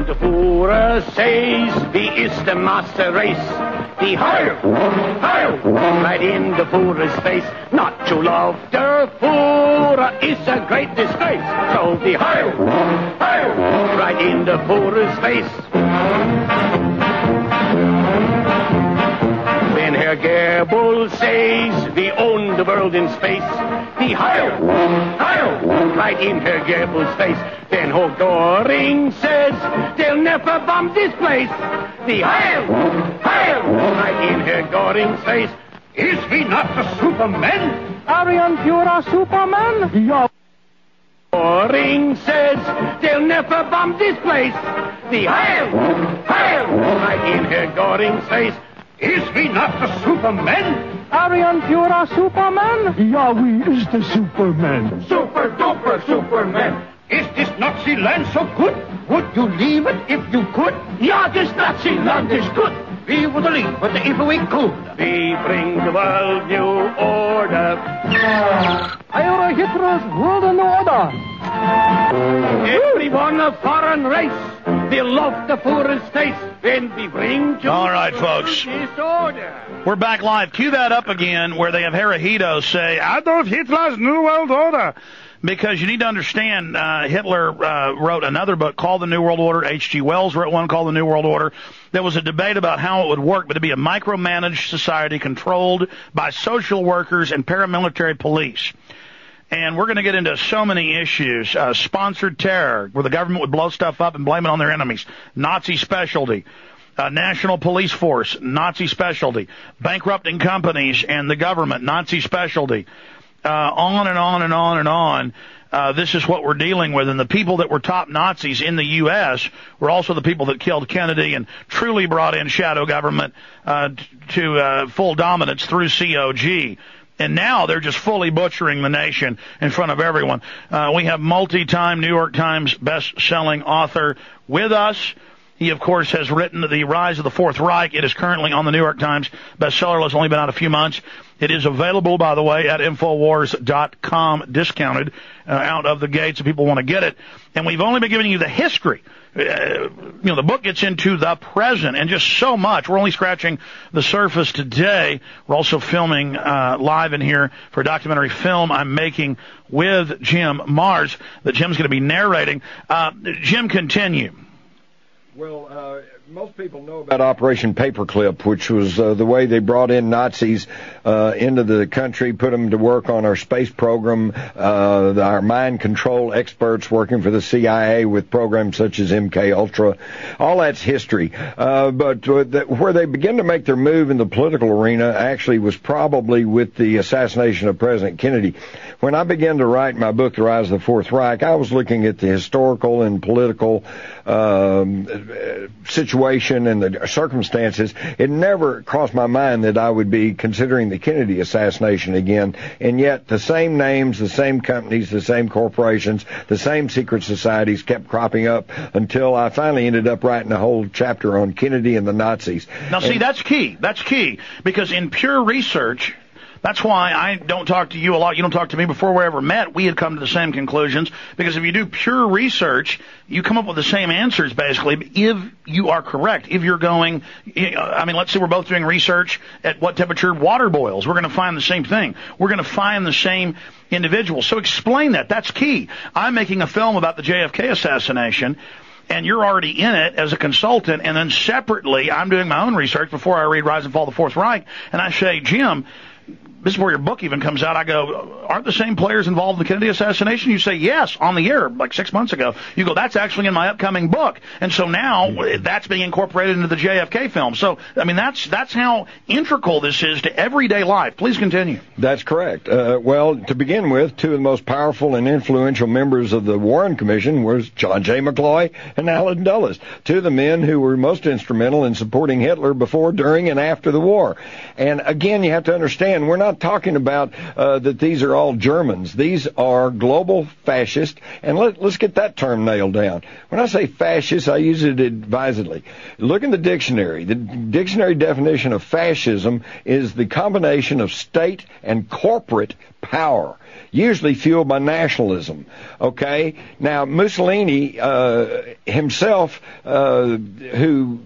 Der Führer says, wie ist the master race? The Heil, Heil, right in the Führer's face. Not to love the Führer is a great disgrace. So the Heil, Heil, right in the Führer's face. When Herr Goebbels says, we own the world in space. The Heil, Heil, right in Herr Goebbels' face. Then Ho Göring says, they'll never bomb this place. The Heil, Heil, right in Herr Göring's face. Is he not the Superman? Aryan Führer Superman? Ja. Göring says, they'll never bomb this place. The Heil, Heil, right in Herr Göring's face. Is he not the Superman? Aryan Führer Superman? Ja, wie is the Superman? Super duper Superman. Is this Nazi land so good? Would you leave it if you could? Ja, this Nazi land is good. We would leave it if we could. We bring the world new order. Heil Hitler's world new order. Everyone a foreign race. We love the Führer's face when we bring to all right, folks. Disorder. We're back live. Cue that up again where they have Hirohito say, Adolf Hitler's New World Order. Because you need to understand, Hitler wrote another book called The New World Order. H.G. Wells wrote one called The New World Order. There was a debate about how it would work, but to be a micromanaged society controlled by social workers and paramilitary police. And we're going to get into so many issues. Sponsored terror, where the government would blow stuff up and blame it on their enemies. Nazi specialty. National police force, Nazi specialty. Bankrupting companies and the government, Nazi specialty. On and on and on and on. This is what we're dealing with. And the people that were top Nazis in the U.S. were also the people that killed Kennedy and truly brought in shadow government to full dominance through COG. And now they're just fully butchering the nation in front of everyone. We have multi-time New York Times best-selling author with us. He, of course, has written The Rise of the Fourth Reich. It is currently on the New York Times bestseller. It's only been out a few months. It is available, by the way, at Infowars.com, discounted out of the gates if people want to get it. And we've only been giving you the history. The book gets into the present and just so much. We're only scratching the surface today. We're also filming live in here for a documentary film I'm making with Jim Marrs that Jim's going to be narrating. Jim, continue. Well, most people know about Operation Paperclip, which was the way they brought in Nazis into the country, put them to work on our space program, our mind control experts working for the CIA with programs such as MK Ultra. All that's history. But where they began to make their move in the political arena actually was probably with the assassination of President Kennedy. When I began to write my book, The Rise of the Fourth Reich, I was looking at the historical and political situation and the circumstances. It never crossed my mind that I would be considering the Kennedy assassination again, and yet the same names, the same companies, the same corporations, the same secret societies kept cropping up until I finally ended up writing a whole chapter on Kennedy and the Nazis. Now, see, that's key. That's key, because in pure research, that's why I don't talk to you a lot. You don't talk to me. Before we ever met, we had come to the same conclusions, because if you do pure research, you come up with the same answers, basically, if you are correct. If you're going, let's say we're both doing research at what temperature water boils. We're going to find the same thing. We're going to find the same individual. So explain that. That's key. I'm making a film about the JFK assassination, and you're already in it as a consultant, and then separately, I'm doing my own research before I read Rise and Fall of the Fourth Reich, and I say, Jim, this is where your book even comes out. I go, aren't the same players involved in the Kennedy assassination? You say, yes, on the air, like 6 months ago. You go, that's actually in my upcoming book. And so now that's being incorporated into the JFK film. So, that's how integral this is to everyday life. Please continue. That's correct. Well, to begin with, two of the most powerful and influential members of the Warren Commission was John J. McCloy and Allen Dulles, two of the men who were most instrumental in supporting Hitler before, during, and after the war. And again, you have to understand, we're not not talking about that these are all Germans. These are global fascists, and let's get that term nailed down. When I say fascist, I use it advisedly. Look in the dictionary. The dictionary definition of fascism is the combination of state and corporate power, usually fueled by nationalism. Okay? Now, Mussolini himself, who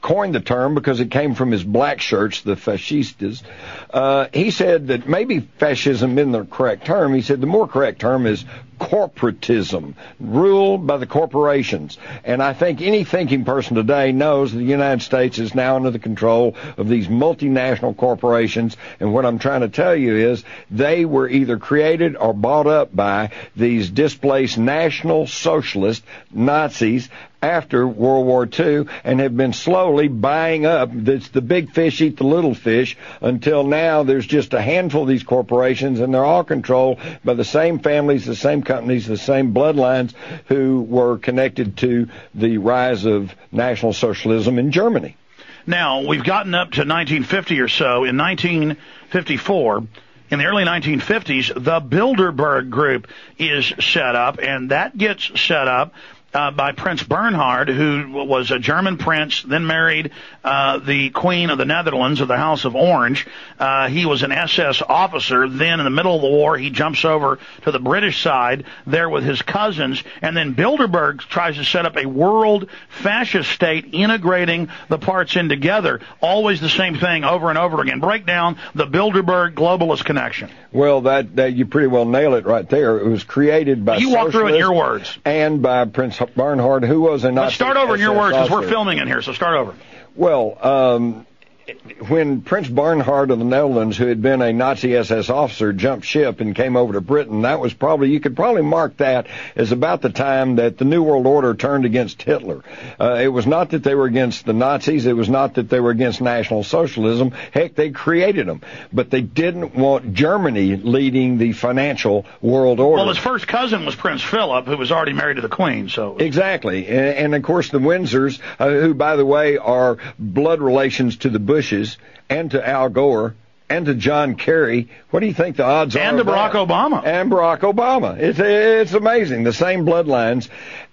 coined the term because it came from his black shirts, the fascistas, he said that maybe fascism isn't the correct term. He said the more correct term is corporatism, ruled by the corporations. And I think any thinking person today knows that the United States is now under the control of these multinational corporations. And what I'm trying to tell you is they were either created or bought up by these displaced National Socialist Nazis after World War II, and have been slowly buying up. It's the big fish eat the little fish, until now there's just a handful of these corporations, and they're all controlled by the same families, the same companies, the same bloodlines who were connected to the rise of National Socialism in Germany. Now, we've gotten up to 1950 or so. In 1954, in the early 1950s, the Bilderberg Group is set up, and that gets set up by Prince Bernhard, who was a German prince, then married the Queen of the Netherlands of the House of Orange. He was an SS officer. Then in the middle of the war, he jumps over to the British side there with his cousins. And then Bilderberg tries to set up a world fascist state, integrating the parts in together. Always the same thing over and over again. Break down the Bilderberg globalist connection. Well, that you pretty well nail it right there. It was created by you walk through it in your words, and by Prince Bernhard, who was a Nazi. Let's start over in your words, because we're filming in here, so start over. Well, when Prince Bernhard of the Netherlands, who had been a Nazi SS officer, jumped ship and came over to Britain, that was probably, you could probably mark that as about the time that the New World Order turned against Hitler. It was not that they were against the Nazis. It was not that they were against National Socialism. Heck, they created them. But they didn't want Germany leading the financial world order. Well, his first cousin was Prince Philip, who was already married to the Queen. So exactly. And of course, the Windsors, who, by the way, are blood relations to the Bushes and to Al Gore and to John Kerry. What do you think the odds are? And to Barack Obama. And Barack Obama. It's amazing. The same bloodlines.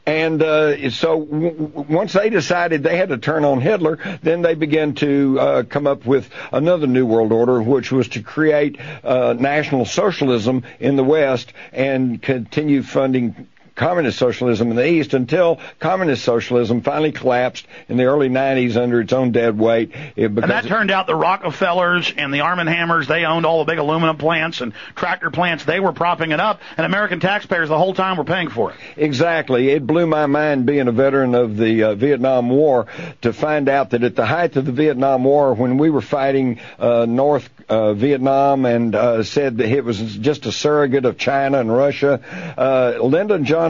And so once they decided they had to turn on Hitler, then they began to come up with another New World Order, which was to create National Socialism in the West and continue funding Communist socialism in the East, until Communist socialism finally collapsed in the early 90s under its own dead weight. And that turned out the Rockefellers and the Arm & Hammers, they owned all the big aluminum plants and tractor plants. They were propping it up, and American taxpayers the whole time were paying for it. Exactly. It blew my mind, being a veteran of the Vietnam War, to find out that at the height of the Vietnam War, when we were fighting North Vietnam and said that it was just a surrogate of China and Russia, Lyndon Johnson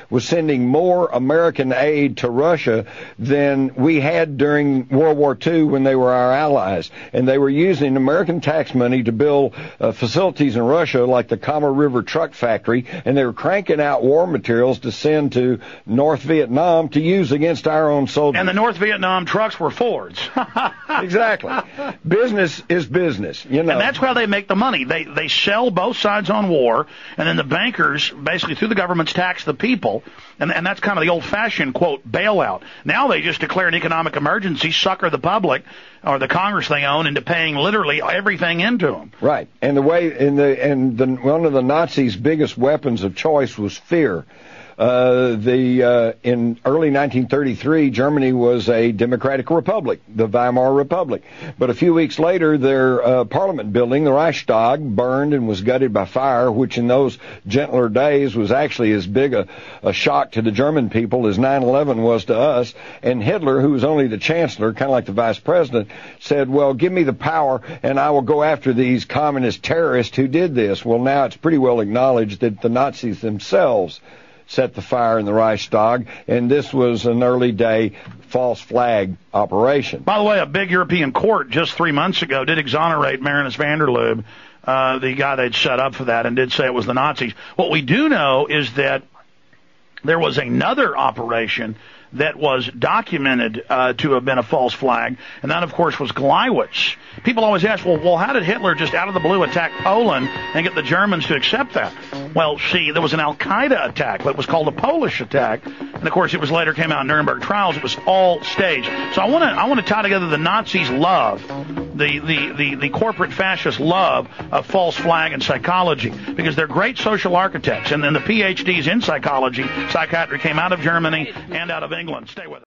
was sending more American aid to Russia than we had during World War II when they were our allies. And they were using American tax money to build facilities in Russia like the Kama River Truck Factory, and they were cranking out war materials to send to North Vietnam to use against our own soldiers. And the North Vietnam trucks were Fords. Exactly. Business is business, you know. And that's how they make the money. They sell both sides on war, and then the bankers, basically through the government's tax the people, and that's kind of the old-fashioned, quote, bailout. Now they just declare an economic emergency, sucker the public or the Congress they own into paying literally everything into them. Right. And one of the Nazis' biggest weapons of choice was fear. In early 1933, Germany was a democratic republic, the Weimar Republic. But a few weeks later, their parliament building, the Reichstag, burned and was gutted by fire, which in those gentler days was actually as big a shock to the German people as 9/11 was to us. And Hitler, who was only the chancellor, kind of like the vice president, said, well, give me the power and I will go after these communist terrorists who did this. Well, now it's pretty well acknowledged that the Nazis themselves set the fire in the Reichstag, and this was an early day false flag operation. By the way, a big European court just 3 months ago did exonerate Marinus van der Lubbe, the guy they'd set up for that, and did say it was the Nazis. What we do know is that there was another operation that was documented to have been a false flag, and that, of course, was Gleiwitz. People always ask, well, how did Hitler just out of the blue attack Poland and get the Germans to accept that? Well, see, there was an Al-Qaeda attack, but it was called a Polish attack, and of course, it was later came out in Nuremberg trials. It was all staged. So I want to tie together the Nazis' love, the corporate fascist love of false flag and psychology, because they're great social architects, and then the PhDs in psychology, psychiatry came out of Germany and out of England. Stay with us.